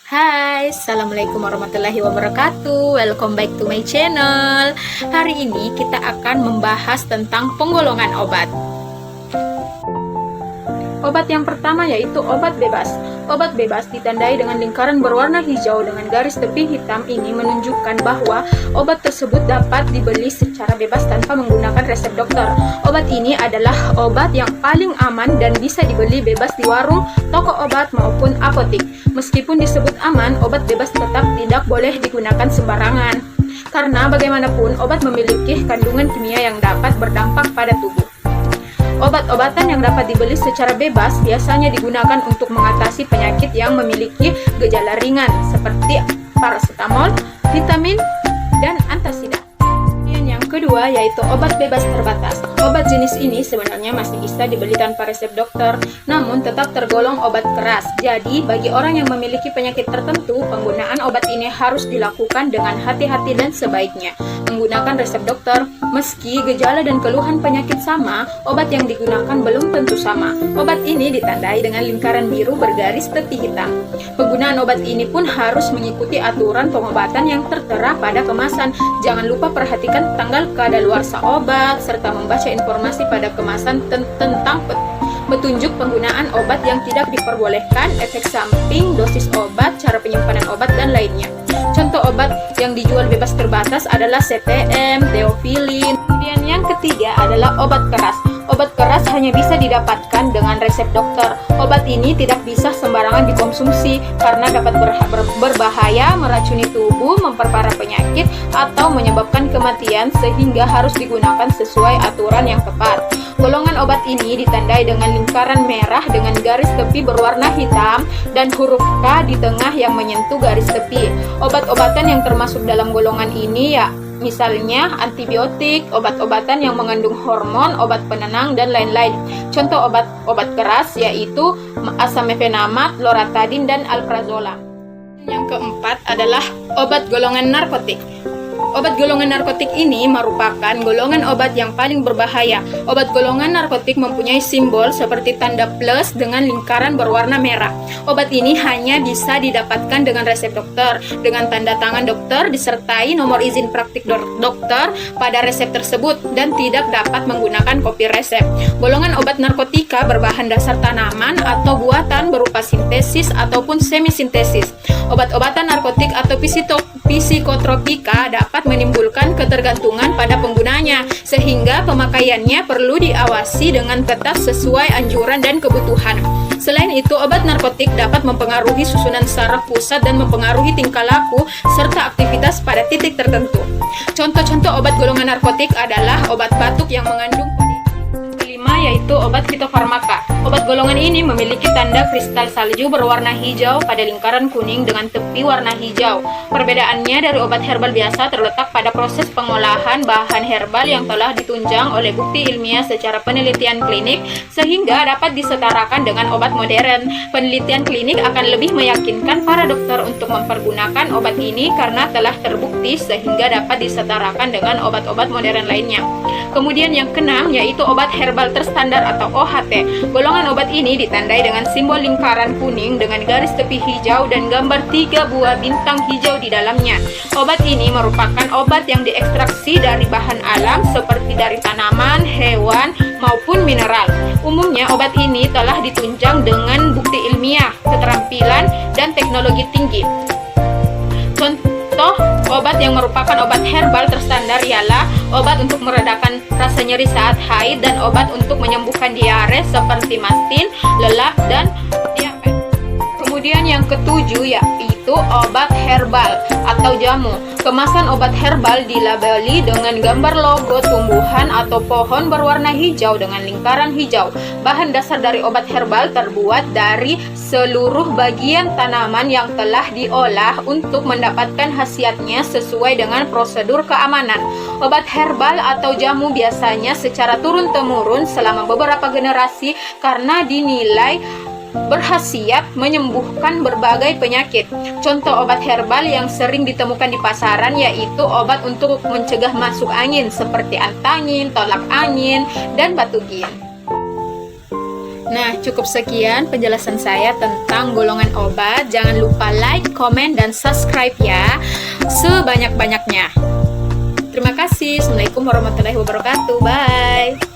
Hai, Assalamualaikum warahmatullahi wabarakatuh. Welcome back to my channel. Hari ini kita akan membahas tentang penggolongan obat. Obat yang pertama yaitu obat bebas. Obat bebas ditandai dengan lingkaran berwarna hijau dengan garis tepi hitam. Ini menunjukkan bahwa obat tersebut dapat dibeli secara bebas tanpa menggunakan resep dokter. Obat ini adalah obat yang paling aman dan bisa dibeli bebas di warung, toko obat maupun apotik. Meskipun disebut aman, obat bebas tetap tidak boleh digunakan sembarangan. Karena bagaimanapun obat memiliki kandungan kimia yang dapat berdampak pada tubuh. Obat-obatan yang dapat dibeli secara bebas biasanya digunakan untuk mengatasi penyakit yang memiliki gejala ringan seperti paracetamol, vitamin, dan antasida. Yang kedua yaitu obat bebas terbatas. Obat jenis ini sebenarnya masih bisa dibeli tanpa resep dokter, namun tetap tergolong obat keras. Jadi, bagi orang yang memiliki penyakit tertentu, penggunaan obat ini harus dilakukan dengan hati-hati dan sebaiknya menggunakan resep dokter. Meski gejala dan keluhan penyakit sama, obat yang digunakan belum tentu sama. Obat ini ditandai dengan lingkaran biru bergaris tepi hitam. Penggunaan obat ini pun harus mengikuti aturan pengobatan yang tertera pada kemasan. Jangan lupa perhatikan tanggal kadaluarsa obat, serta membaca informasi pada kemasan tentang petunjuk penggunaan obat yang tidak diperbolehkan, efek samping, dosis obat, cara penyimpanan obat, dan lainnya. Contoh obat yang dijual bebas terbatas adalah CTM, Theophylline. Kemudian yang ketiga adalah obat keras. Obat keras hanya bisa didapatkan dengan resep dokter. Obat ini tidak bisa sembarangan dikonsumsi karena dapat berbahaya, meracuni tubuh, memperparah penyakit, atau menyebabkan kematian, sehingga harus digunakan sesuai aturan yang tepat. Golongan obat ini ditandai dengan lingkaran merah dengan garis tepi berwarna hitam dan huruf K di tengah yang menyentuh garis tepi. Obat-obatan yang termasuk dalam golongan ini misalnya antibiotik, obat-obatan yang mengandung hormon, obat penenang, dan lain-lain. Contoh obat keras yaitu asamefenamat, loratadin, dan alprazolam. Yang keempat adalah obat golongan narkotik. Obat golongan narkotik ini merupakan golongan obat yang paling berbahaya. Obat golongan narkotik mempunyai simbol seperti tanda plus dengan lingkaran berwarna merah. Obat ini hanya bisa didapatkan dengan resep dokter, dengan tanda tangan dokter disertai nomor izin praktik dokter pada resep tersebut, dan tidak dapat menggunakan kopi resep. Golongan obat narkotika berbahan dasar tanaman atau buatan berupa sintesis ataupun semi-sintesis. Obat-obatan narkotik atau psikotropika dapat menimbulkan ketergantungan pada penggunanya, sehingga pemakaiannya perlu diawasi dengan ketat sesuai anjuran dan kebutuhan. Selain itu, obat narkotik dapat mempengaruhi susunan saraf pusat dan mempengaruhi tingkah laku serta aktivitas pada titik tertentu. Contoh-contoh obat golongan narkotik adalah obat batuk yang mengandung yaitu obat fitofarmaka. Obat golongan ini memiliki tanda kristal salju berwarna hijau pada lingkaran kuning dengan tepi warna hijau. Perbedaannya dari obat herbal biasa terletak pada proses pengolahan bahan herbal yang telah ditunjang oleh bukti ilmiah secara penelitian klinik, sehingga dapat disetarakan dengan obat modern. Penelitian klinik akan lebih meyakinkan para dokter untuk mempergunakan obat ini karena telah terbukti, sehingga dapat disetarakan dengan obat-obat modern lainnya. Kemudian yang keenam yaitu obat herbal terstandar atau OHT. Golongan obat ini ditandai dengan simbol lingkaran kuning dengan garis tepi hijau dan gambar 3 buah bintang hijau di dalamnya. Obat ini merupakan obat yang diekstraksi dari bahan alam seperti dari tanaman, hewan, maupun mineral. Umumnya obat ini telah ditunjang dengan bukti ilmiah, keterampilan, dan teknologi tinggi. Contoh obat yang merupakan obat herbal terstandar ialah obat untuk meredakan rasa nyeri saat haid dan obat untuk menyembuhkan diare seperti mastin, lelap, dan diabetes. Kemudian yang ketujuh yaitu obat herbal atau jamu. Kemasan obat herbal dilabeli dengan gambar logo tumbuhan atau pohon berwarna hijau dengan lingkaran hijau. Bahan dasar dari obat herbal terbuat dari seluruh bagian tanaman yang telah diolah untuk mendapatkan khasiatnya sesuai dengan prosedur keamanan. Obat herbal atau jamu biasanya secara turun-temurun selama beberapa generasi karena dinilai berkhasiat menyembuhkan berbagai penyakit. Contoh obat herbal yang sering ditemukan di pasaran yaitu obat untuk mencegah masuk angin seperti antangin, tolak angin, dan batugin. Nah, cukup sekian penjelasan saya tentang golongan obat. Jangan lupa like, komen, dan subscribe ya, sebanyak-banyaknya. Terima kasih. Assalamualaikum warahmatullahi wabarakatuh. Bye.